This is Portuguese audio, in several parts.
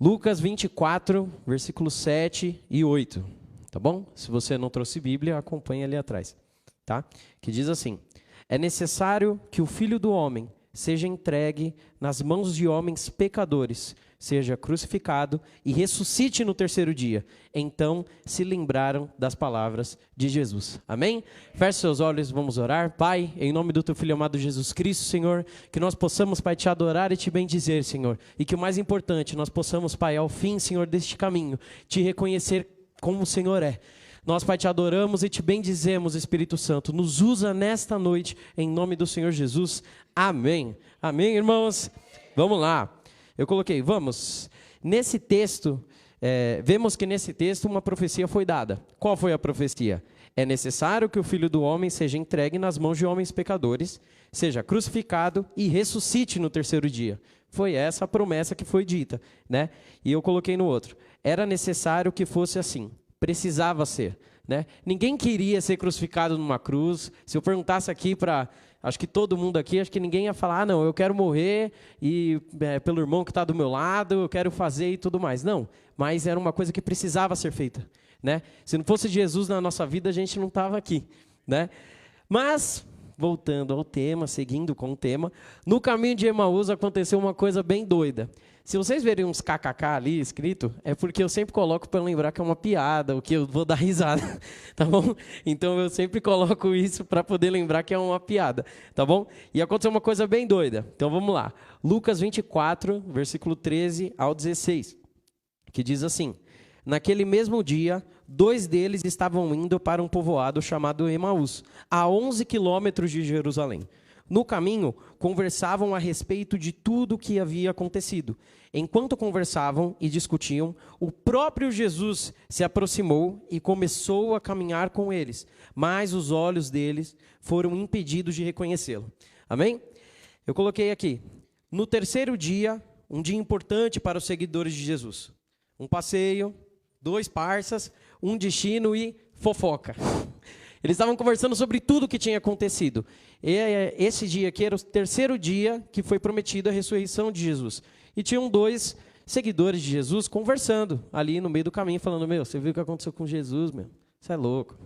Lucas 24, versículos 7 e 8, tá bom? Se você não trouxe Bíblia, acompanhe ali atrás, tá? Que diz assim: é necessário que o Filho do Homem seja entregue nas mãos de homens pecadores, seja crucificado e ressuscite no terceiro dia. Então se lembraram das palavras de Jesus. Amém? Feche seus olhos, vamos orar. Pai, em nome do teu Filho amado Jesus Cristo, Senhor, que nós possamos, Pai, te adorar e te bendizer, Senhor. E que o mais importante, nós possamos, Pai, ao fim, Senhor, deste caminho, te reconhecer como o Senhor é. Nós, Pai, te adoramos e te bendizemos, Espírito Santo. Nos usa nesta noite, em nome do Senhor Jesus. Amém. Amém, irmãos? Vamos lá. Eu coloquei, vamos. Nesse texto, vemos que nesse texto uma profecia foi dada. Qual foi a profecia? É necessário que o Filho do Homem seja entregue nas mãos de homens pecadores, seja crucificado e ressuscite no terceiro dia. Foi essa a promessa que foi dita, né? E eu coloquei no outro. Era necessário que fosse assim. Precisava ser, né? Ninguém queria ser crucificado numa cruz. Se eu perguntasse aqui para, acho que todo mundo aqui, acho que ninguém ia falar, não, eu quero morrer e pelo irmão que está do meu lado, eu quero fazer e tudo mais. Não, mas era uma coisa que precisava ser feita, né? Se não fosse Jesus na nossa vida, a gente não estava aqui, né? Mas, voltando ao tema, seguindo com o tema, no caminho de Emaús aconteceu uma coisa bem doida. Se vocês verem uns kkk ali escrito, é porque eu sempre coloco para lembrar que é uma piada, o que eu vou dar risada, tá bom? Então eu sempre coloco isso para poder lembrar que é uma piada, tá bom? E aconteceu uma coisa bem doida. Então vamos lá. Lucas 24, versículo 13 ao 16, que diz assim: naquele mesmo dia, 2 deles estavam indo para um povoado chamado Emaús, a 11 quilômetros de Jerusalém. No caminho, conversavam a respeito de tudo o que havia acontecido. Enquanto conversavam e discutiam, o próprio Jesus se aproximou e começou a caminhar com eles, mas os olhos deles foram impedidos de reconhecê-lo. Amém? Eu coloquei aqui, no terceiro dia, um dia importante para os seguidores de Jesus. Um passeio, 2 parças, um destino e fofoca. Eles estavam conversando sobre tudo o que tinha acontecido. E esse dia aqui era o terceiro dia que foi prometido a ressurreição de Jesus. E tinham 2 seguidores de Jesus conversando ali no meio do caminho, falando, meu, você viu o que aconteceu com Jesus, meu? Você é louco,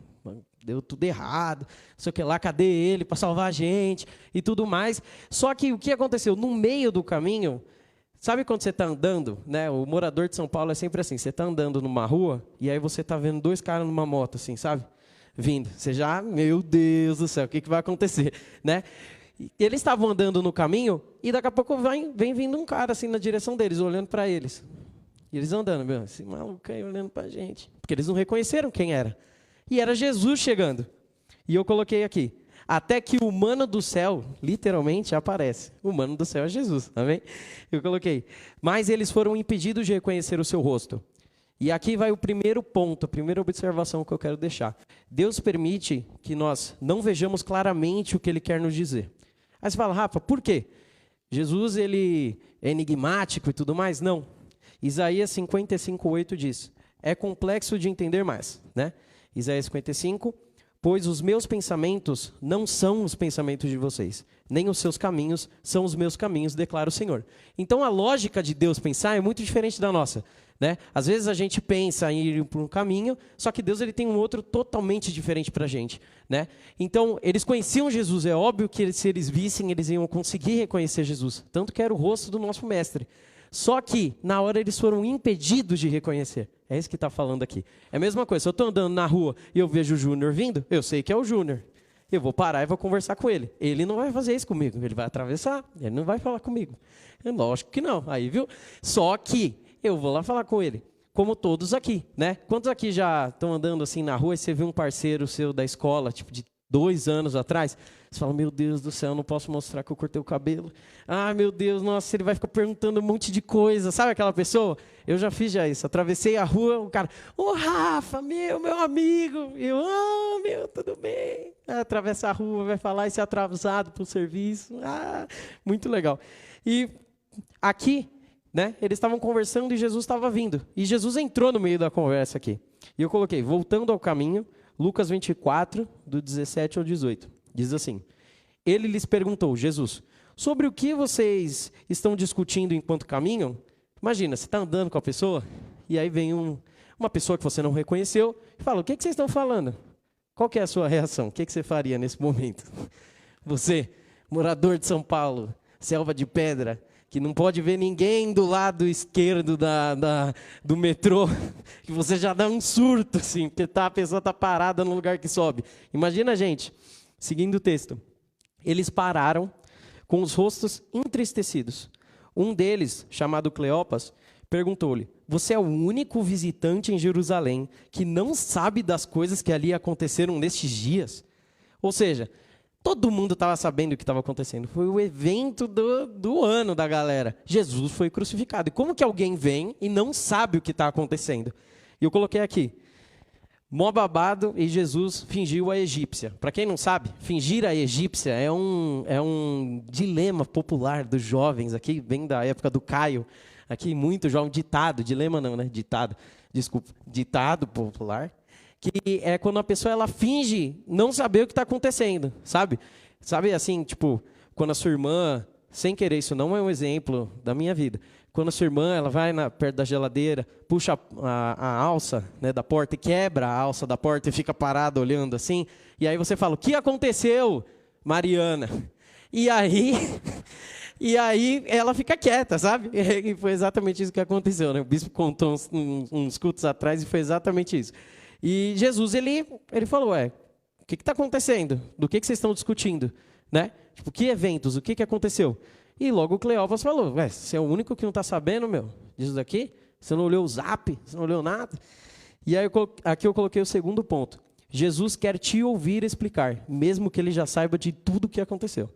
deu tudo errado, não sei o que lá, cadê ele para salvar a gente e tudo mais. Só que o que aconteceu? No meio do caminho, sabe quando você está andando, né? O morador de São Paulo é sempre assim, você está andando numa rua e aí você está vendo 2 caras numa moto, assim, sabe? Vindo. Você já, meu Deus do céu, o que vai acontecer, né? Eles estavam andando no caminho e daqui a pouco vem vindo um cara assim na direção deles, olhando para eles. E eles andando, meu, esse maluco aí olhando para a gente. Porque eles não reconheceram quem era. E era Jesus chegando. E eu coloquei aqui, até que o mano do céu, literalmente, aparece. O mano do céu é Jesus, amém? Eu coloquei, mas eles foram impedidos de reconhecer o seu rosto. E aqui vai o primeiro ponto, a primeira observação que eu quero deixar. Deus permite que nós não vejamos claramente o que Ele quer nos dizer. Aí você fala, Rafa, por quê? Jesus, ele é enigmático e tudo mais? Não. Isaías 55:8 diz, é complexo de entender mais, né? Isaías 55, pois os meus pensamentos não são os pensamentos de vocês, nem os seus caminhos são os meus caminhos, declara o Senhor. Então a lógica de Deus pensar é muito diferente da nossa, né? Às vezes a gente pensa em ir por um caminho, só que Deus ele tem um outro totalmente diferente para a gente, né? Então eles conheciam Jesus, é óbvio que se eles vissem, eles iam conseguir reconhecer Jesus, tanto que era o rosto do nosso mestre. Só que, na hora, eles foram impedidos de reconhecer. É isso que está falando aqui. É a mesma coisa, se eu estou andando na rua e eu vejo o Júnior vindo, eu sei que é o Júnior. Eu vou parar e vou conversar com ele. Ele não vai fazer isso comigo, ele vai atravessar, ele não vai falar comigo. É lógico que não, aí viu? Só que eu vou lá falar com ele, como todos aqui, né? Quantos aqui já estão andando assim na rua e você viu um parceiro seu da escola, tipo de 2 anos atrás, você fala, meu Deus do céu, não posso mostrar que eu cortei o cabelo. Ah, meu Deus, nossa, ele vai ficar perguntando um monte de coisa. Sabe aquela pessoa? Eu já fiz isso. Atravessei a rua, o cara, ô Rafa, meu amigo. Eu, meu, tudo bem. Atravessa a rua, vai falar e ser atrasado para o serviço. Muito legal. E aqui, né, eles estavam conversando e Jesus estava vindo. E Jesus entrou no meio da conversa aqui. E eu coloquei, voltando ao caminho, Lucas 24, do 17 ao 18. Diz assim, ele lhes perguntou, Jesus, sobre o que vocês estão discutindo enquanto caminham? Imagina, você está andando com a pessoa, e aí vem uma pessoa que você não reconheceu, e fala, o que vocês estão falando? Qual que é a sua reação? O que você faria nesse momento? Você, morador de São Paulo, selva de pedra, que não pode ver ninguém do lado esquerdo do metrô, que você já dá um surto, assim, porque a pessoa está parada no lugar que sobe. Imagina, gente, seguindo o texto. Eles pararam com os rostos entristecidos. Um deles, chamado Cleopas, perguntou-lhe, você é o único visitante em Jerusalém que não sabe das coisas que ali aconteceram nestes dias? Ou seja, todo mundo estava sabendo o que estava acontecendo. Foi o evento do ano da galera. Jesus foi crucificado. E como que alguém vem e não sabe o que está acontecendo? E eu coloquei aqui. Mó babado e Jesus fingiu a egípcia. Para quem não sabe, fingir a egípcia é um dilema popular dos jovens aqui, bem da época do Caio. Aqui muito jovem, dilema não, né? Ditado popular. Que é quando a pessoa ela finge não saber o que está acontecendo, sabe? Sabe assim, tipo, quando a sua irmã, sem querer, isso não é um exemplo da minha vida, quando a sua irmã ela vai perto da geladeira, puxa a alça, né, da porta e quebra a alça da porta e fica parada olhando assim, e aí você fala, o que aconteceu, Mariana? E aí ela fica quieta, sabe? E foi exatamente isso que aconteceu, né? O bispo contou uns cultos atrás e foi exatamente isso. E Jesus, ele falou, o que está acontecendo? Do que vocês estão discutindo? Né? Tipo, que eventos? O que aconteceu? E logo o Cleopas falou, você é o único que não está sabendo, meu, disso daqui? Você não olhou o zap? Você não olhou nada? E aí aqui eu coloquei o segundo ponto. Jesus quer te ouvir explicar, mesmo que ele já saiba de tudo o que aconteceu.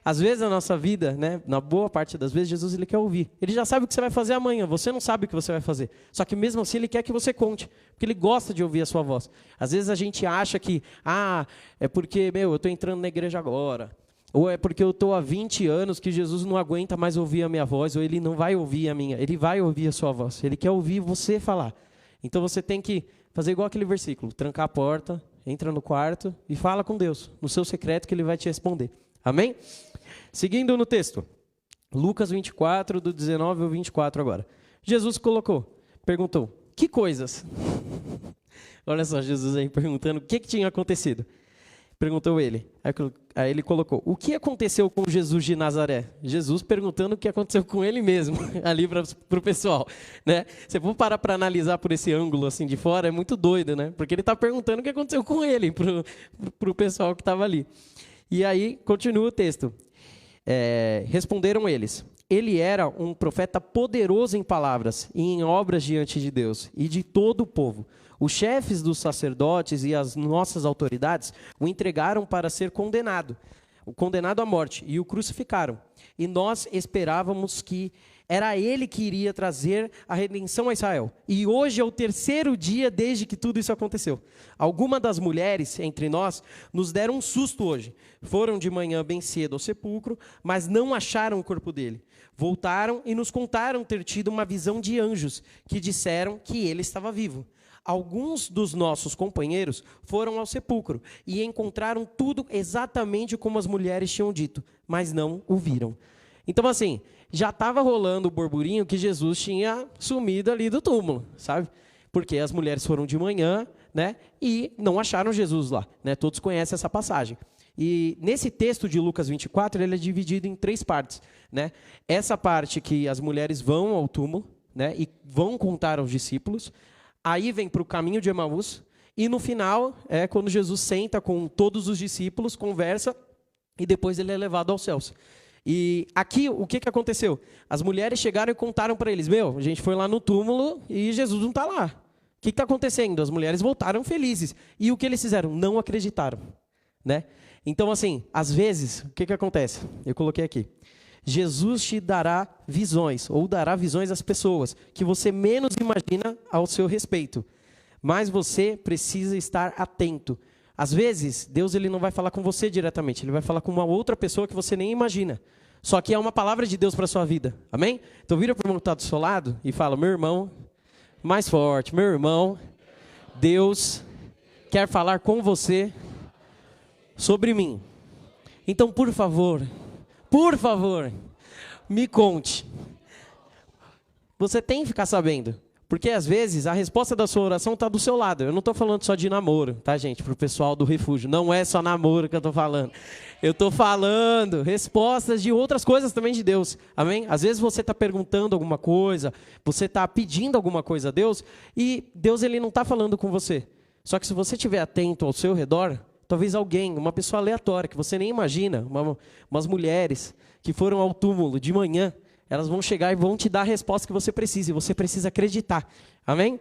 Às vezes na nossa vida, né, na boa parte das vezes, Jesus ele quer ouvir. Ele já sabe o que você vai fazer amanhã, você não sabe o que você vai fazer. Só que mesmo assim ele quer que você conte, porque ele gosta de ouvir a sua voz. Às vezes a gente acha que, é porque, eu estou entrando na igreja agora. Ou é porque eu estou há 20 anos que Jesus não aguenta mais ouvir a minha voz, ou ele não vai ouvir a minha, ele vai ouvir a sua voz. Ele quer ouvir você falar. Então você tem que fazer igual aquele versículo, trancar a porta, entra no quarto e fala com Deus, no seu secreto que ele vai te responder. Amém? Seguindo no texto, Lucas 24, do 19 ao 24 agora. Jesus perguntou, que coisas? Olha só, Jesus aí perguntando o que tinha acontecido. Perguntou ele. Aí ele colocou, o que aconteceu com Jesus de Nazaré? Jesus perguntando o que aconteceu com ele mesmo, ali para o pessoal. Né? Se for parar para analisar por esse ângulo assim de fora, é muito doido, né? Porque ele está perguntando o que aconteceu com ele, para o pessoal que estava ali. E aí, continua o texto. Responderam eles, ele era um profeta poderoso em palavras e em obras diante de Deus e de todo o povo. Os chefes dos sacerdotes e as nossas autoridades o entregaram para ser condenado à morte, e o crucificaram. E nós esperávamos que era ele que iria trazer a redenção a Israel. E hoje é o 3º dia desde que tudo isso aconteceu. Algumas das mulheres entre nós nos deram um susto hoje. Foram de manhã bem cedo ao sepulcro, mas não acharam o corpo dele. Voltaram e nos contaram ter tido uma visão de anjos que disseram que ele estava vivo. Alguns dos nossos companheiros foram ao sepulcro e encontraram tudo exatamente como as mulheres tinham dito, mas não o viram. Então, assim, já estava rolando o burburinho que Jesus tinha sumido ali do túmulo, sabe? Porque as mulheres foram de manhã, né, e não acharam Jesus lá, né? Todos conhecem essa passagem. E nesse texto de Lucas 24, ele é dividido em 3 partes, né? Essa parte que as mulheres vão ao túmulo, né, e vão contar aos discípulos. Aí vem para o caminho de Emaús, e no final é quando Jesus senta com todos os discípulos, conversa, e depois ele é levado aos céus. E aqui, o que aconteceu? As mulheres chegaram e contaram para eles, a gente foi lá no túmulo e Jesus não está lá. O que está acontecendo? As mulheres voltaram felizes. E o que eles fizeram? Não acreditaram. Né? Então, assim, às vezes, o que acontece? Eu coloquei aqui. Jesus te dará visões, ou dará visões às pessoas, que você menos imagina ao seu respeito. Mas você precisa estar atento. Às vezes, Deus ele não vai falar com você diretamente, ele vai falar com uma outra pessoa que você nem imagina. Só que é uma palavra de Deus para a sua vida. Amém? Então vira para o irmão que está do seu lado e fala, meu irmão, mais forte, meu irmão, Deus quer falar com você sobre mim. Então, por favor, me conte. Você tem que ficar sabendo. Porque, às vezes, a resposta da sua oração está do seu lado. Eu não estou falando só de namoro, tá, gente? Para o pessoal do refúgio. Não é só namoro que eu estou falando. Eu estou falando respostas de outras coisas também de Deus. Amém? Às vezes você está perguntando alguma coisa, você está pedindo alguma coisa a Deus, e Deus ele não está falando com você. Só que se você estiver atento ao seu redor, talvez alguém, uma pessoa aleatória, que você nem imagina, umas mulheres que foram ao túmulo de manhã, elas vão chegar e vão te dar a resposta que você precisa, e você precisa acreditar. Amém?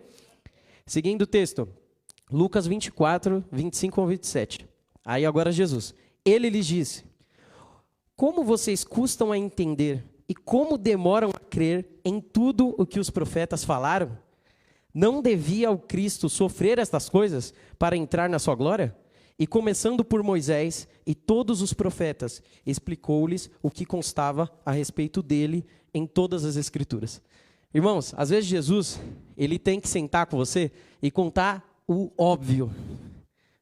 Seguindo o texto, Lucas 24, 25 ao 27. Aí agora Jesus. Ele lhes disse: como vocês custam a entender e como demoram a crer em tudo o que os profetas falaram? Não devia o Cristo sofrer estas coisas para entrar na sua glória? E começando por Moisés e todos os profetas, explicou-lhes o que constava a respeito dele em todas as Escrituras. Irmãos, às vezes Jesus, ele tem que sentar com você e contar o óbvio,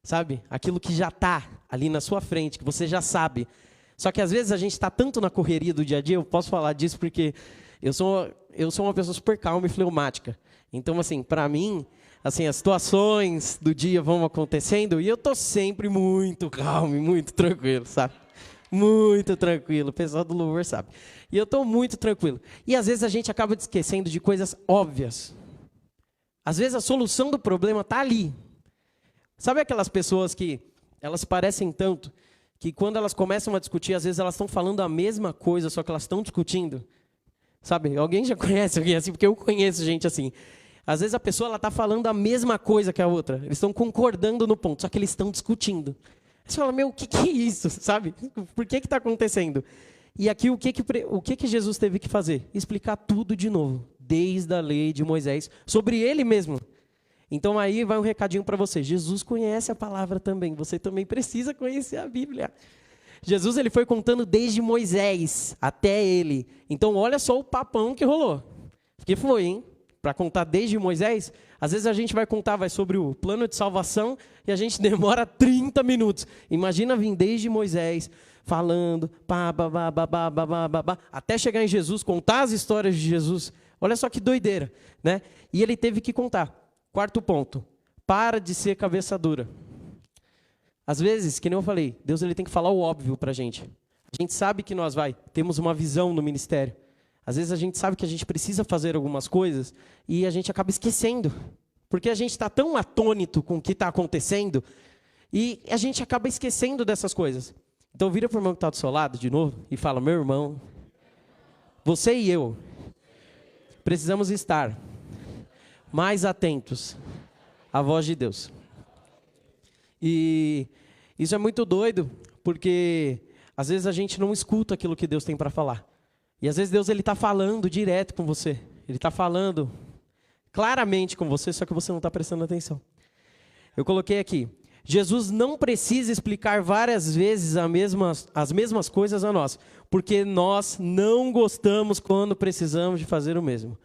sabe? Aquilo que já está ali na sua frente, que você já sabe. Só que às vezes a gente está tanto na correria do dia a dia, eu posso falar disso porque eu sou uma pessoa super calma e fleumática. Então, assim, para mim, assim, as situações do dia vão acontecendo e eu tô sempre muito calmo e muito tranquilo, sabe? Muito tranquilo, o pessoal do louvor sabe. E eu tô muito tranquilo. E às vezes a gente acaba esquecendo de coisas óbvias. Às vezes a solução do problema tá ali. Sabe aquelas pessoas que elas parecem tanto que quando elas começam a discutir, às vezes elas estão falando a mesma coisa, só que elas estão discutindo? Sabe? Alguém já conhece alguém assim? Porque eu conheço gente assim. Às vezes a pessoa está falando a mesma coisa que a outra. Eles estão concordando no ponto, só que eles estão discutindo. Você fala, meu, o que é isso? Sabe? Por que está acontecendo? E aqui o que Jesus teve que fazer? Explicar tudo de novo, desde a lei de Moisés, sobre ele mesmo. Então aí vai um recadinho para você. Jesus conhece a palavra também. Você também precisa conhecer a Bíblia. Jesus ele foi contando desde Moisés até ele. Então olha só o papão que rolou. Que foi, hein? Para contar desde Moisés, às vezes a gente vai contar sobre o plano de salvação e a gente demora 30 minutos. Imagina vir desde Moisés, falando, até chegar em Jesus, contar as histórias de Jesus. Olha só que doideira, né? E ele teve que contar. Quarto ponto, para de ser cabeça dura. Às vezes, que nem eu falei, Deus ele tem que falar o óbvio para a gente. A gente sabe que nós temos uma visão no ministério. Às vezes a gente sabe que a gente precisa fazer algumas coisas e a gente acaba esquecendo. Porque a gente está tão atônito com o que está acontecendo e a gente acaba esquecendo dessas coisas. Então vira para o irmão que está do seu lado de novo e fala, meu irmão, você e eu precisamos estar mais atentos à voz de Deus. E isso é muito doido, porque às vezes a gente não escuta aquilo que Deus tem para falar. E às vezes Deus está falando direto com você. Ele está falando claramente com você, só que você não está prestando atenção. Eu coloquei aqui, Jesus não precisa explicar várias vezes as mesmas coisas a nós, porque nós não gostamos quando precisamos de fazer o mesmo.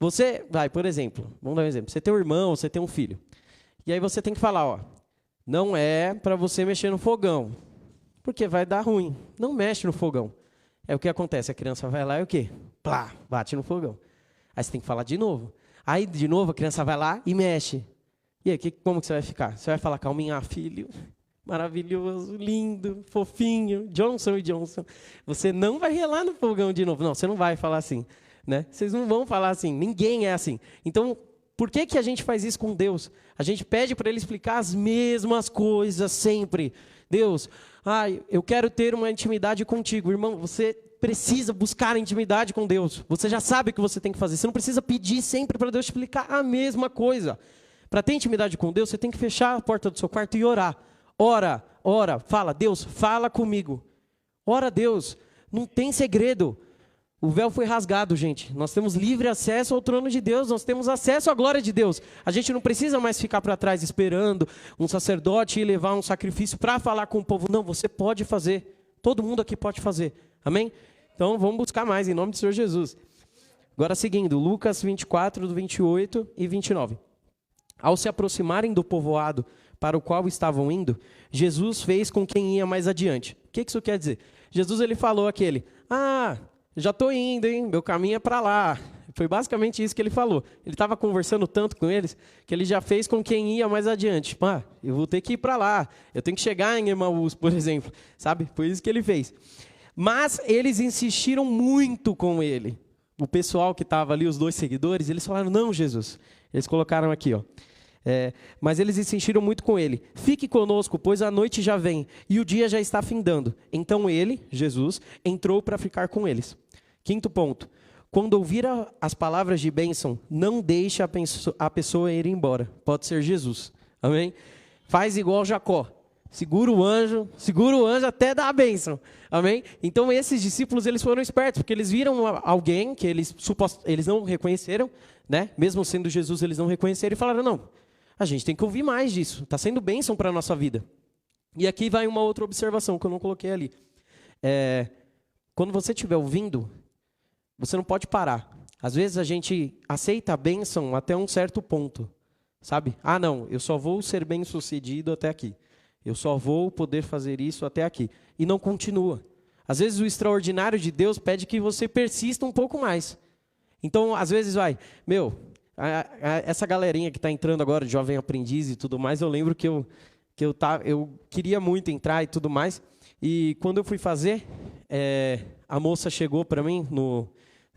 Você, por exemplo, vamos dar um exemplo. Você tem um irmão, você tem um filho. E aí você tem que falar, não é para você mexer no fogão, porque vai dar ruim. Não mexe no fogão. É o que acontece, a criança vai lá e o quê? Plá, bate no fogão. Aí você tem que falar de novo. Aí, de novo, a criança vai lá e mexe. E aí, como que você vai ficar? Você vai falar, calminha, filho, maravilhoso, lindo, fofinho, Johnson e Johnson. Você não vai relar no fogão de novo. Não, você não vai falar assim, né? Vocês não vão falar assim, ninguém é assim. Então, por que a gente faz isso com Deus? A gente pede para Ele explicar as mesmas coisas sempre. Deus, eu quero ter uma intimidade contigo. Irmão, você precisa buscar a intimidade com Deus. Você já sabe o que você tem que fazer. Você não precisa pedir sempre para Deus explicar a mesma coisa. Para ter intimidade com Deus, você tem que fechar a porta do seu quarto e orar. Ora, fala, Deus, fala comigo. Ora, Deus, não tem segredo. O véu foi rasgado, gente. Nós temos livre acesso ao trono de Deus. Nós temos acesso à glória de Deus. A gente não precisa mais ficar para trás esperando um sacerdote ir levar um sacrifício para falar com o povo. Não, você pode fazer. Todo mundo aqui pode fazer. Amém? Então, vamos buscar mais, em nome do Senhor Jesus. Agora, seguindo, Lucas 24, do 28 e 29. Ao se aproximarem do povoado para o qual estavam indo, Jesus fez com quem ia mais adiante. O que isso quer dizer? Jesus ele falou aquele, já estou indo, hein? Meu caminho é para lá. Foi basicamente isso que ele falou. Ele estava conversando tanto com eles que ele já fez com quem ia mais adiante. Tipo, eu vou ter que ir para lá, eu tenho que chegar em Emaús, por exemplo. Sabe? Foi isso que ele fez. Mas eles insistiram muito com ele. O pessoal que estava ali, os 2 seguidores, eles falaram, não, Jesus. Eles colocaram aqui, ó. Mas eles insistiram muito com ele. Fique conosco, pois a noite já vem e o dia já está findando. Então ele, Jesus, entrou para ficar com eles. 5º ponto. Quando ouvir as palavras de bênção, não deixe a pessoa ir embora. Pode ser Jesus. Amém? Faz igual Jacó. Segura o anjo até dar a bênção. Amém? Então esses discípulos, eles foram espertos, porque eles viram alguém que eles não reconheceram, né? Mesmo sendo Jesus, eles não reconheceram e falaram, não, a gente tem que ouvir mais disso. Está sendo bênção para a nossa vida. E aqui vai uma outra observação que eu não coloquei ali. Quando você estiver ouvindo, você não pode parar. Às vezes a gente aceita a bênção até um certo ponto. Sabe? Não, eu só vou ser bem-sucedido até aqui. Eu só vou poder fazer isso até aqui. E não continua. Às vezes o extraordinário de Deus pede que você persista um pouco mais. Então, às vezes essa galerinha que está entrando agora, de jovem aprendiz e tudo mais, eu lembro que eu queria muito entrar e tudo mais. E quando eu fui fazer, a moça chegou para mim,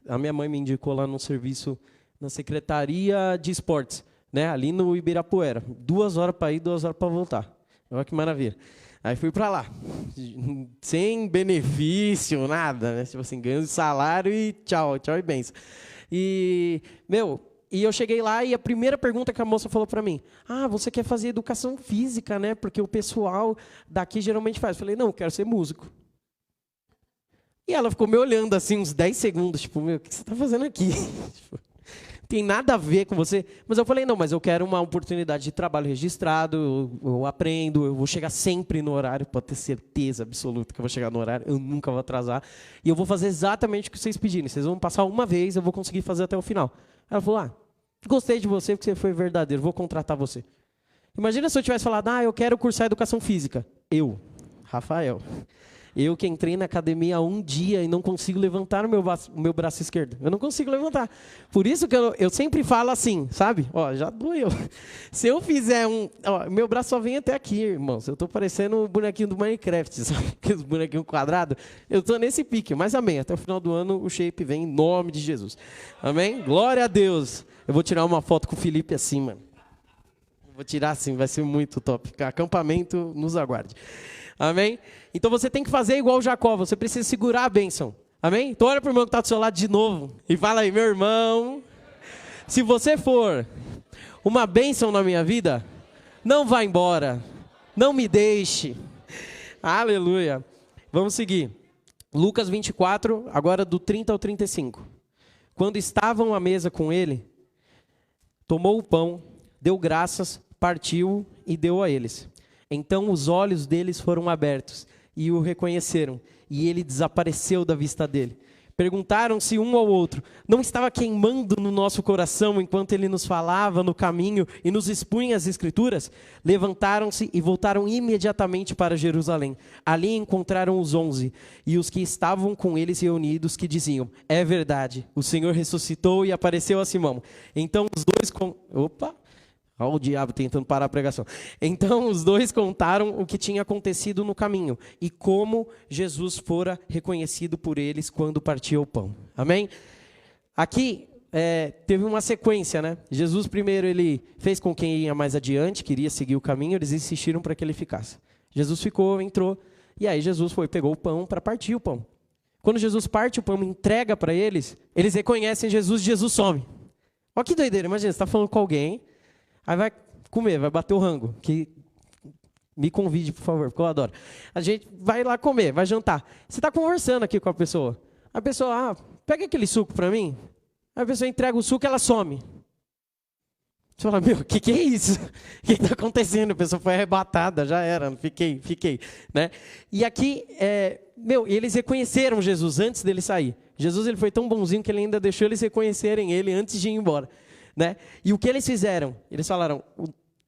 a minha mãe me indicou lá no serviço, na Secretaria de Esportes, né, ali no Ibirapuera. 2 horas para ir, 2 horas para voltar. Olha que maravilha. Aí fui para lá, sem benefício, nada, né? Tipo assim, ganho de salário e tchau e benção. E eu cheguei lá e a primeira pergunta que a moça falou para mim, você quer fazer educação física, né? Porque o pessoal daqui geralmente faz. Eu falei, não, eu quero ser músico. E ela ficou me olhando assim uns 10 segundos, tipo, o que você está fazendo aqui? Tipo, tem nada a ver com você. Mas eu falei, não, mas eu quero uma oportunidade de trabalho registrado, eu aprendo, eu vou chegar sempre no horário, pode ter certeza absoluta que eu vou chegar no horário, eu nunca vou atrasar. E eu vou fazer exatamente o que vocês pedirem. Vocês vão passar uma vez, eu vou conseguir fazer até o final. Ela falou, gostei de você porque você foi verdadeiro, vou contratar você. Imagina se eu tivesse falado, eu quero cursar educação física. Rafael, eu que entrei na academia há um dia e não consigo levantar o meu braço esquerdo. Eu não consigo levantar. Por isso que eu sempre falo assim, sabe? Já doeu. Se eu fizer meu braço só vem até aqui, irmãos. Eu estou parecendo o bonequinho do Minecraft, sabe? Aqueles bonequinhos quadrados. Eu estou nesse pique, mas amém. Até o final do ano o shape vem em nome de Jesus. Amém? Glória a Deus. Eu vou tirar uma foto com o Felipe assim, mano. Vou tirar assim, vai ser muito top. Acampamento, nos aguarde. Amém? Então você tem que fazer igual Jacó, você precisa segurar a bênção. Amém? Então olha para o irmão que está do seu lado de novo e fala aí, meu irmão, se você for uma bênção na minha vida, não vá embora, não me deixe. Aleluia. Vamos seguir. Lucas 24, agora do 30 ao 35. Quando estavam à mesa com ele, tomou o pão, deu graças, partiu e deu a eles. Então os olhos deles foram abertos e o reconheceram, e ele desapareceu da vista dele. Perguntaram-se um ao outro, não estava queimando no nosso coração enquanto ele nos falava no caminho e nos expunha as Escrituras? Levantaram-se e voltaram imediatamente para Jerusalém. Ali encontraram os 11 e os que estavam com eles reunidos, que diziam, é verdade, o Senhor ressuscitou e apareceu a Simão. Então os dois... Olha o diabo tentando parar a pregação. Então os dois contaram o que tinha acontecido no caminho e como Jesus fora reconhecido por eles quando partia o pão. Amém? Aqui teve uma sequência, né? Jesus primeiro ele fez com quem ia mais adiante, queria seguir o caminho, eles insistiram para que ele ficasse. Jesus ficou, entrou, e aí Jesus pegou o pão para partir o pão. Quando Jesus parte o pão e entrega para eles, eles reconhecem Jesus e Jesus some. Olha que doideira, imagina, você está falando com alguém... Aí vai comer, vai bater o rango, que me convide, por favor, porque eu adoro. A gente vai lá comer, vai jantar. Você está conversando aqui com a pessoa. A pessoa, pega aquele suco para mim. Aí a pessoa entrega o suco e ela some. Você fala, o que é isso? O que está acontecendo? A pessoa foi arrebatada, já era, fiquei. Né? E aqui, eles reconheceram Jesus antes dele sair. Jesus ele foi tão bonzinho que ele ainda deixou eles reconhecerem ele antes de ir embora. Né? E o que eles fizeram? Eles falaram,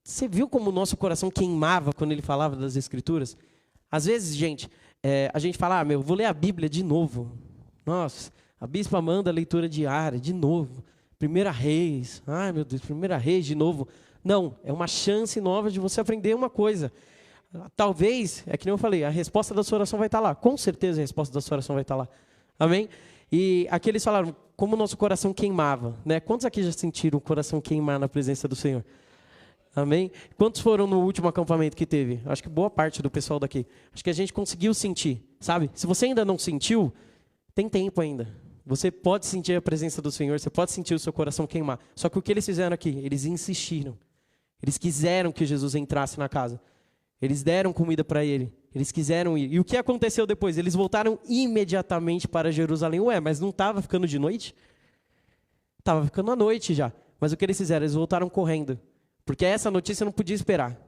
você viu como o nosso coração queimava quando ele falava das Escrituras? Às vezes, gente, a gente fala, vou ler a Bíblia de novo. Nossa, A bispa manda a leitura diária, de novo. 1 Reis. Ai, meu Deus, 1 Reis de novo. Não, é uma chance nova de você aprender uma coisa. Talvez, é que nem eu falei, a resposta da sua oração vai estar lá. Com certeza a resposta da sua oração vai estar lá. Amém? E aqui eles falaram como o nosso coração queimava, né? Quantos aqui já sentiram o coração queimar na presença do Senhor? Amém? Quantos foram no último acampamento que teve? Acho que boa parte do pessoal daqui. Acho que a gente conseguiu sentir, sabe? Se você ainda não sentiu, tem tempo ainda. Você pode sentir a presença do Senhor, você pode sentir o seu coração queimar. Só que o que eles fizeram aqui? Eles insistiram. Eles quiseram que Jesus entrasse na casa. Eles deram comida para ele. Eles quiseram ir. E o que aconteceu depois? Eles voltaram imediatamente para Jerusalém. Ué, mas não estava ficando de noite? Estava ficando à noite já. Mas o que eles fizeram? Eles voltaram correndo. Porque essa notícia não podia esperar.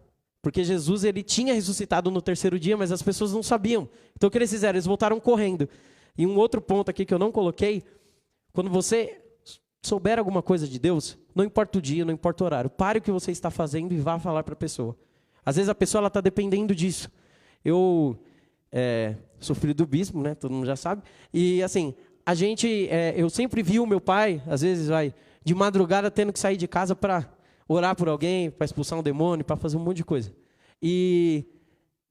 Porque Jesus ele tinha ressuscitado no terceiro dia, mas as pessoas não sabiam. Então o que eles fizeram? Eles voltaram correndo. E um outro ponto aqui que eu não coloquei, quando você souber alguma coisa de Deus, não importa o dia, não importa o horário, pare o que você está fazendo e vá falar para a pessoa. Às vezes a pessoa está dependendo disso. Eu sou filho do bispo, né? Todo mundo já sabe. E assim, eu sempre vi o meu pai, às vezes de madrugada tendo que sair de casa para orar por alguém, para expulsar um demônio, para fazer um monte de coisa. E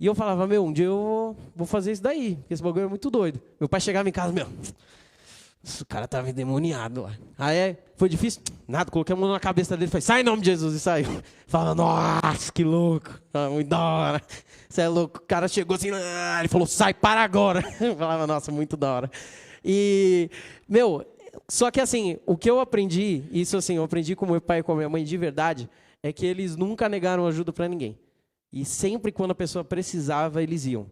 eu falava, um dia eu vou fazer isso daí, porque esse bagulho é muito doido. Meu pai chegava em casa, o cara estava endemoniado lá. Aí foi difícil? Nada, coloquei a mão na cabeça dele e falei, sai em nome de Jesus, e saiu. Falava, nossa, que louco, muito da hora. Você é louco, o cara chegou assim, ele falou, sai, para agora. Eu falava, nossa, muito da hora. E, só que assim, o que eu aprendi, isso assim, eu aprendi com meu pai e com a minha mãe de verdade, é que eles nunca negaram ajuda para ninguém. E sempre quando a pessoa precisava, eles iam.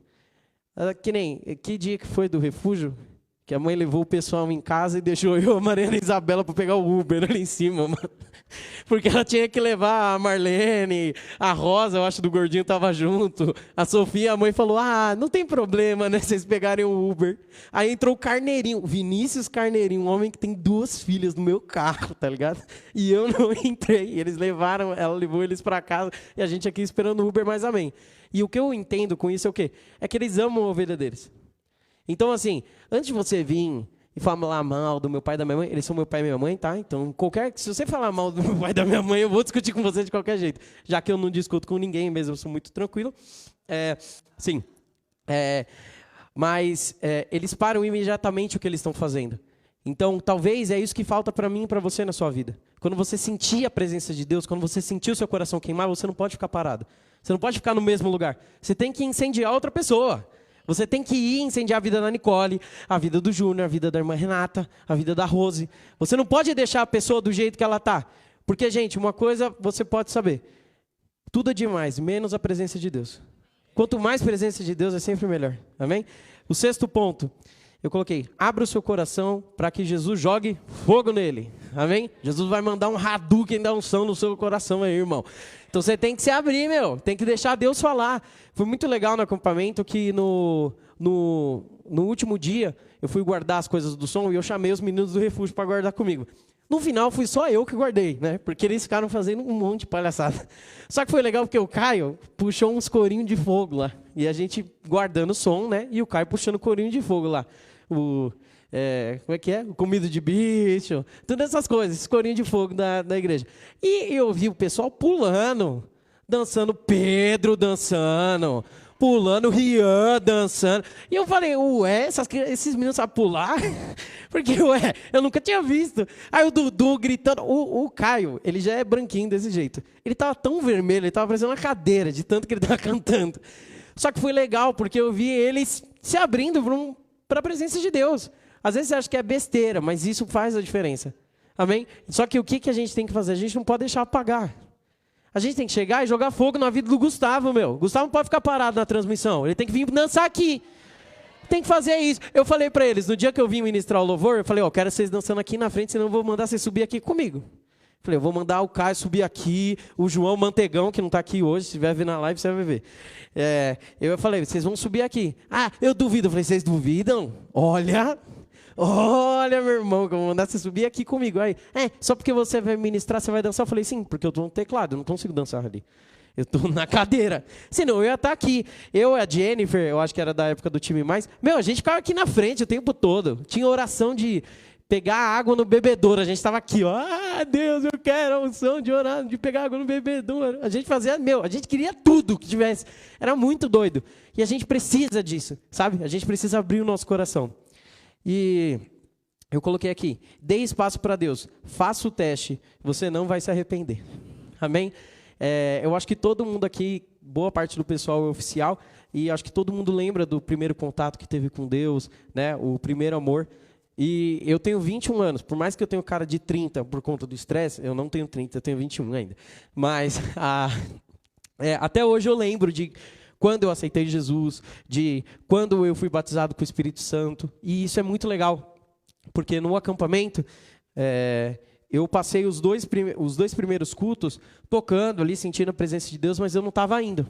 Que dia que foi do refúgio? Que a mãe levou o pessoal em casa e deixou eu, a Mariana e a Isabela para pegar o Uber ali em cima, mano. Porque ela tinha que levar a Marlene, a Rosa, eu acho do gordinho estava junto, a Sofia, a mãe falou, não tem problema, né, vocês pegarem o Uber. Aí entrou o Carneirinho, Vinícius Carneirinho, um homem que tem 2 filhas no meu carro, tá ligado? E eu não entrei, ela levou eles para casa e a gente aqui esperando o Uber, mas amém. E o que eu entendo com isso é o quê? É que eles amam a ovelha deles. Então, assim, antes de você vir e falar mal do meu pai e da minha mãe, eles são meu pai e minha mãe, tá? Então, se você falar mal do meu pai e da minha mãe, eu vou discutir com você de qualquer jeito. Já que eu não discuto com ninguém mesmo, eu sou muito tranquilo. Mas eles param imediatamente o que eles estão fazendo. Então, talvez é isso que falta para mim e para você na sua vida. Quando você sentir a presença de Deus, quando você sentir o seu coração queimar, você não pode ficar parado. Você não pode ficar no mesmo lugar. Você tem que incendiar outra pessoa. Você tem que ir incendiar a vida da Nicole, a vida do Júnior, a vida da irmã Renata, a vida da Rose. Você não pode deixar a pessoa do jeito que ela está. Porque, gente, uma coisa você pode saber. Tudo é demais, menos a presença de Deus. Quanto mais presença de Deus, é sempre melhor. Amém? O 6º ponto, eu coloquei, abra o seu coração para que Jesus jogue fogo nele. Amém? Jesus vai mandar um Hadouken da unção no seu coração aí, irmão. Então você tem que se abrir, tem que deixar Deus falar. Foi muito legal no acampamento que no último dia eu fui guardar as coisas do som e eu chamei os meninos do refúgio para guardar comigo. No final fui só eu que guardei, né? Porque eles ficaram fazendo um monte de palhaçada. Só que foi legal porque o Caio puxou uns corinhos de fogo lá. E a gente guardando o som, né? E o Caio puxando corinho de fogo lá. Como é que é? O comido de bicho, todas essas coisas, esse corinho de fogo da igreja. E eu vi o pessoal pulando, dançando, Pedro dançando, pulando, Rian dançando. E eu falei, esses meninos sabem pular? Porque, eu nunca tinha visto. Aí o Dudu gritando, o Caio, ele já é branquinho desse jeito. Ele estava tão vermelho, ele estava parecendo uma cadeira, de tanto que ele estava cantando. Só que foi legal, porque eu vi eles se abrindo para a presença de Deus. Às vezes você acha que é besteira, mas isso faz a diferença. Amém? Só que o que a gente tem que fazer? A gente não pode deixar apagar. A gente tem que chegar e jogar fogo na vida do Gustavo, O Gustavo não pode ficar parado na transmissão. Ele tem que vir dançar aqui. Tem que fazer isso. Eu falei para eles, no dia que eu vim ministrar o louvor, eu falei, quero vocês dançando aqui na frente, senão eu vou mandar vocês subir aqui comigo. Falei, eu vou mandar o Caio subir aqui, o João Mantegão, que não está aqui hoje, se estiver vendo na live, você vai ver. Eu falei, vocês vão subir aqui. Eu duvido. Eu falei, vocês duvidam? Olha, meu irmão, que eu vou mandar você subir aqui comigo. Aí, só porque você vai ministrar, você vai dançar? Eu falei, sim, porque eu estou no teclado, eu não consigo dançar ali. Eu estou na cadeira. Senão eu ia estar aqui. Eu e a Jennifer, eu acho que era da época do time mais. A gente ficava aqui na frente o tempo todo. Tinha oração de pegar água no bebedouro. A gente estava aqui, ó. Ah, Deus, eu quero a unção de orar, de pegar água no bebedouro. A gente fazia, a gente queria tudo que tivesse. Era muito doido. E a gente precisa disso, sabe? A gente precisa abrir o nosso coração. E eu coloquei aqui, dê espaço para Deus. Faça o teste, você não vai se arrepender. Amém? Eu acho que todo mundo aqui, boa parte do pessoal é oficial, e acho que todo mundo lembra do primeiro contato que teve com Deus, né? O primeiro amor. E eu tenho 21 anos, por mais que eu tenha cara de 30 por conta do estresse, eu não tenho 30, eu tenho 21 ainda. Mas até hoje eu lembro de quando eu aceitei Jesus, de quando eu fui batizado com o Espírito Santo, e isso é muito legal, porque no acampamento, eu passei os dois primeiros cultos tocando ali, sentindo a presença de Deus, mas eu não estava indo.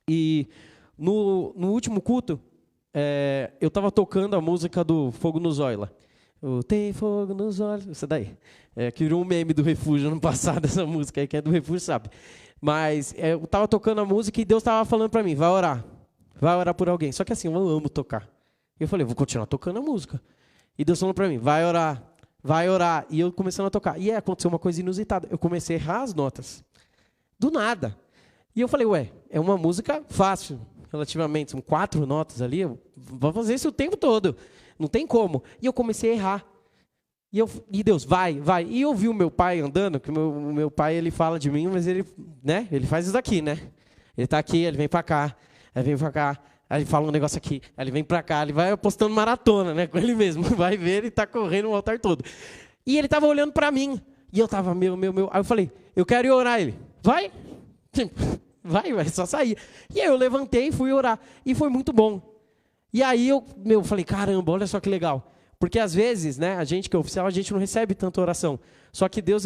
E no último culto, eu estava tocando a música do Fogo nos Olhos lá. Tem fogo nos olhos, isso daí. Que virou um meme do Refúgio ano passado, essa música aí, quem é do Refúgio sabe. Mas eu estava tocando a música e Deus estava falando para mim, vai orar por alguém. Só que assim, eu amo tocar. Eu falei, vou continuar tocando a música. E Deus falou para mim, vai orar. E eu começando a tocar. E aconteceu uma coisa inusitada. Eu comecei a errar as notas. Do nada. E eu falei, é uma música fácil, relativamente. São 4 notas ali. Eu vou fazer isso o tempo todo. Não tem como. E eu comecei a errar. E Deus, vai. E eu vi o meu pai andando, que o meu pai, ele fala de mim, mas ele faz isso daqui, né? Ele está aqui, ele vem para cá, aí vem para cá. Aí ele fala um negócio aqui, aí ele vem pra cá, ele vai apostando maratona, né, com ele mesmo. Vai ver, ele tá correndo o altar todo. E ele tava olhando pra mim. E eu tava, meu. Aí eu falei, eu quero ir orar. Ele, vai, só sair. E aí eu levantei e fui orar. E foi muito bom. E aí eu falei, caramba, olha só que legal. Porque às vezes, né, a gente que é oficial, a gente não recebe tanta oração. Só que Deus,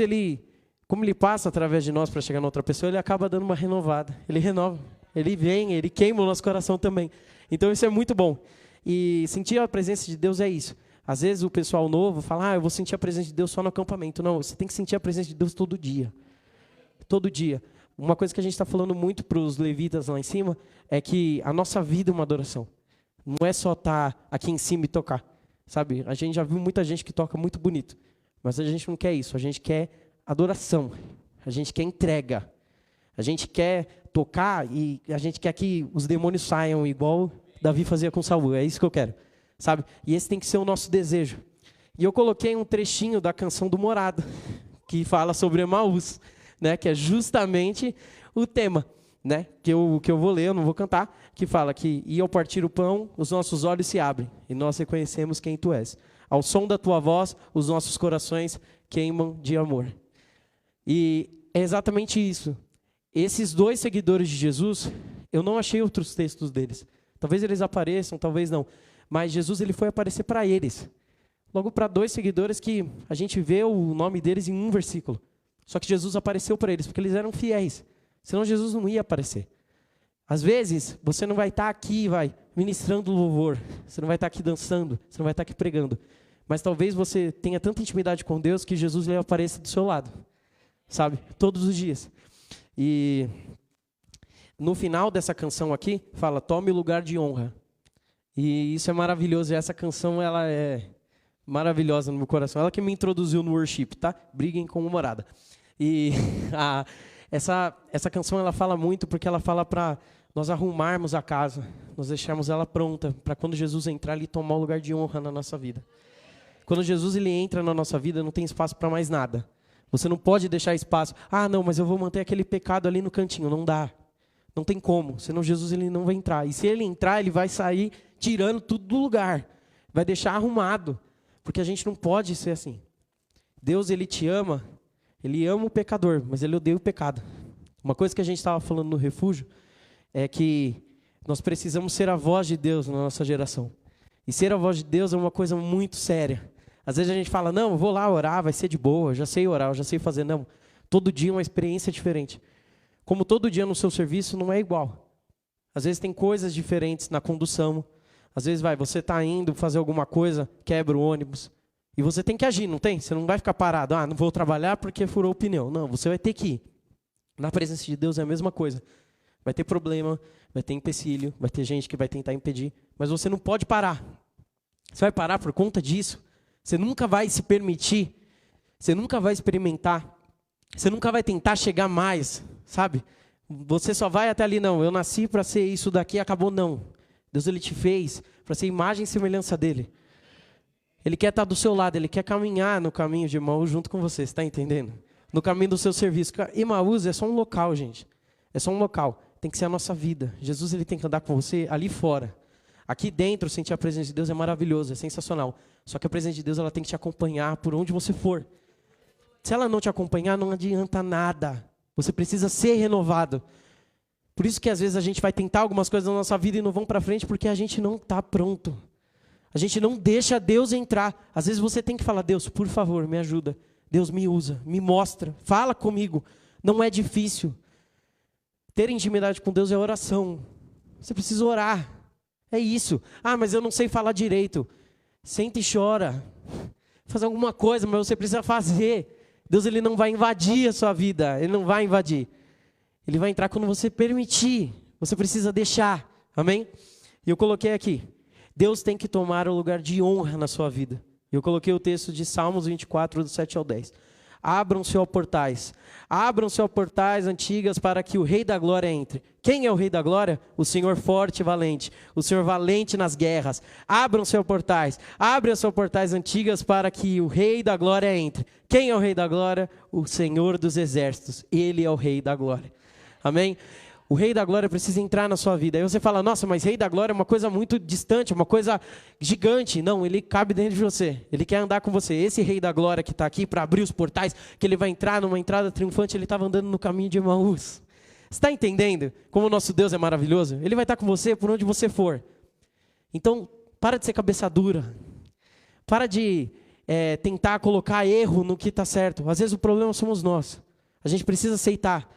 como ele passa através de nós para chegar na outra pessoa, ele acaba dando uma renovada. Ele renova. Ele vem, ele queima o nosso coração também. Então isso é muito bom. E sentir a presença de Deus é isso. Às vezes o pessoal novo fala, eu vou sentir a presença de Deus só no acampamento. Não, você tem que sentir a presença de Deus todo dia. Todo dia. Uma coisa que a gente está falando muito para os levitas lá em cima é que a nossa vida é uma adoração. Não é só estar aqui em cima e tocar. Sabe? A gente já viu muita gente que toca muito bonito. Mas a gente não quer isso. A gente quer adoração. A gente quer entrega. A gente quer tocar e a gente quer que os demônios saiam igual Davi fazia com Saul. É isso que eu quero, sabe? E esse tem que ser o nosso desejo. E eu coloquei um trechinho da canção do Morado, que fala sobre Emaús, né? Que é justamente o tema, né? Que eu vou ler, eu não vou cantar, que fala que, e ao partir o pão, os nossos olhos se abrem, e nós reconhecemos quem tu és. Ao som da tua voz, os nossos corações queimam de amor. E é exatamente isso. Esses 2 seguidores de Jesus, eu não achei outros textos deles. Talvez eles apareçam, talvez não. Mas Jesus, ele foi aparecer para eles. Logo para 2 seguidores que a gente vê o nome deles em um versículo. Só que Jesus apareceu para eles, porque eles eram fiéis. Senão Jesus não ia aparecer. Às vezes, você não vai estar aqui, ministrando louvor. Você não vai estar aqui dançando. Você não vai estar aqui pregando. Mas talvez você tenha tanta intimidade com Deus que Jesus lhe apareça do seu lado. Sabe? Todos os dias. E no final dessa canção aqui, fala, tome o lugar de honra. E isso é maravilhoso. E essa canção, ela é maravilhosa no meu coração. Ela que me introduziu no worship, tá? Briguem com o Morada. E essa canção, ela fala muito porque ela fala para nós arrumarmos a casa, nós deixarmos ela pronta, para quando Jesus entrar, ele tomar o lugar de honra na nossa vida. Quando Jesus ele entra na nossa vida, não tem espaço para mais nada. Você não pode deixar espaço. Não, mas eu vou manter aquele pecado ali no cantinho. Não dá. Não tem como. Senão Jesus ele não vai entrar. E se ele entrar, ele vai sair tirando tudo do lugar. Vai deixar arrumado. Porque a gente não pode ser assim. Deus, ele te ama. Ele ama o pecador, mas ele odeia o pecado. Uma coisa que a gente estava falando no refúgio é que nós precisamos ser a voz de Deus na nossa geração. E ser a voz de Deus é uma coisa muito séria. Às vezes a gente fala, não, eu vou lá orar, vai ser de boa, eu já sei orar, eu já sei fazer. Não, todo dia é uma experiência diferente. Como todo dia no seu serviço não é igual. Às vezes tem coisas diferentes na condução. Às vezes você está indo fazer alguma coisa, quebra o ônibus. E você tem que agir, não tem? Você não vai ficar parado, não vou trabalhar porque furou o pneu. Não, você vai ter que ir. Na presença de Deus é a mesma coisa. Vai ter problema, vai ter empecilho, vai ter gente que vai tentar impedir, mas você não pode parar. Você vai parar por conta disso? Você nunca vai se permitir, você nunca vai experimentar, você nunca vai tentar chegar mais, sabe? Você só vai até ali, não, eu nasci para ser isso daqui, acabou, não. Deus, Ele te fez para ser imagem e semelhança dEle. Ele quer estar do seu lado, Ele quer caminhar no caminho de Emaús junto com você, está entendendo? No caminho do seu serviço. Emaús é só um local, gente. É só um local. Tem que ser a nossa vida. Jesus, Ele tem que andar com você ali fora. Aqui dentro, sentir a presença de Deus é maravilhoso, é sensacional. Só que a presença de Deus, ela tem que te acompanhar por onde você for. Se ela não te acompanhar, não adianta nada. Você precisa ser renovado. Por isso que às vezes a gente vai tentar algumas coisas na nossa vida e não vão para frente porque a gente não está pronto. A gente não deixa Deus entrar. Às vezes você tem que falar, Deus, por favor, me ajuda. Deus, me usa, me mostra, fala comigo. Não é difícil. Ter intimidade com Deus é oração. Você precisa orar. É isso. Ah, mas eu não sei falar direito. Senta e chora. Faz alguma coisa, mas você precisa fazer. Deus, Ele não vai invadir a sua vida. Ele não vai invadir. Ele vai entrar quando você permitir. Você precisa deixar. Amém? E eu coloquei aqui. Deus tem que tomar o lugar de honra na sua vida. Eu coloquei o texto de Salmos 24, do 7 ao 10. Abram-se, ó portais. Abram-se, ó portais antigas, para que o Rei da Glória entre. Quem é o Rei da Glória? O Senhor forte e valente. O Senhor valente nas guerras. Abram-se, ó portais. Abram-se, ó portais antigas, para que o Rei da Glória entre. Quem é o Rei da Glória? O Senhor dos exércitos. Ele é o Rei da Glória. Amém? O Rei da Glória precisa entrar na sua vida. Aí você fala, nossa, mas Rei da Glória é uma coisa muito distante, uma coisa gigante. Não, Ele cabe dentro de você. Ele quer andar com você. Esse Rei da Glória que está aqui para abrir os portais, que Ele vai entrar numa entrada triunfante, Ele estava andando no caminho de Emaús. Você está entendendo como o nosso Deus é maravilhoso? Ele vai estar com você por onde você for. Então, para de ser cabeça dura. Para de tentar colocar erro no que está certo. Às vezes o problema somos nós. A gente precisa aceitar.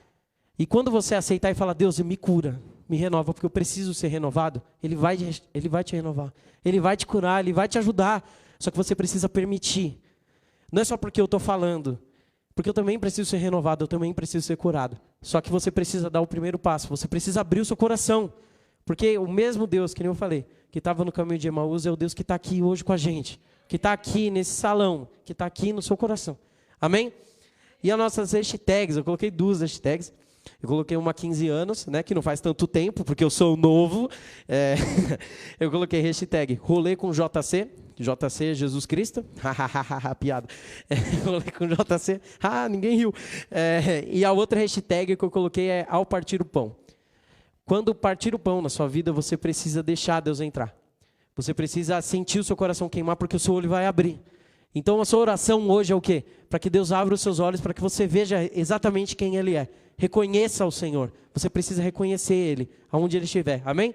E quando você aceitar e falar, Deus, me cura, me renova, porque eu preciso ser renovado, Ele vai te renovar. Ele vai te curar, Ele vai te ajudar. Só que você precisa permitir. Não é só porque eu estou falando. Porque eu também preciso ser renovado, eu também preciso ser curado. Só que você precisa dar o primeiro passo. Você precisa abrir o seu coração. Porque o mesmo Deus, que nem eu falei, que estava no caminho de Emaús, é o Deus que está aqui hoje com a gente. Que está aqui nesse salão, que está aqui no seu coração. Amém? E as nossas hashtags, eu coloquei 2 hashtags. Eu coloquei uma há 15 anos, né, que não faz tanto tempo, porque eu sou novo. Eu coloquei hashtag rolê com JC. JC Jesus Cristo. Piada. Rolê com JC. Ninguém riu. E a outra hashtag que eu coloquei é ao partir o pão. Quando partir o pão na sua vida, você precisa deixar Deus entrar. Você precisa sentir o seu coração queimar, porque o seu olho vai abrir. Então a sua oração hoje é o quê? Para que Deus abra os seus olhos, para que você veja exatamente quem Ele é. Reconheça o Senhor. Você precisa reconhecer Ele, aonde Ele estiver. Amém?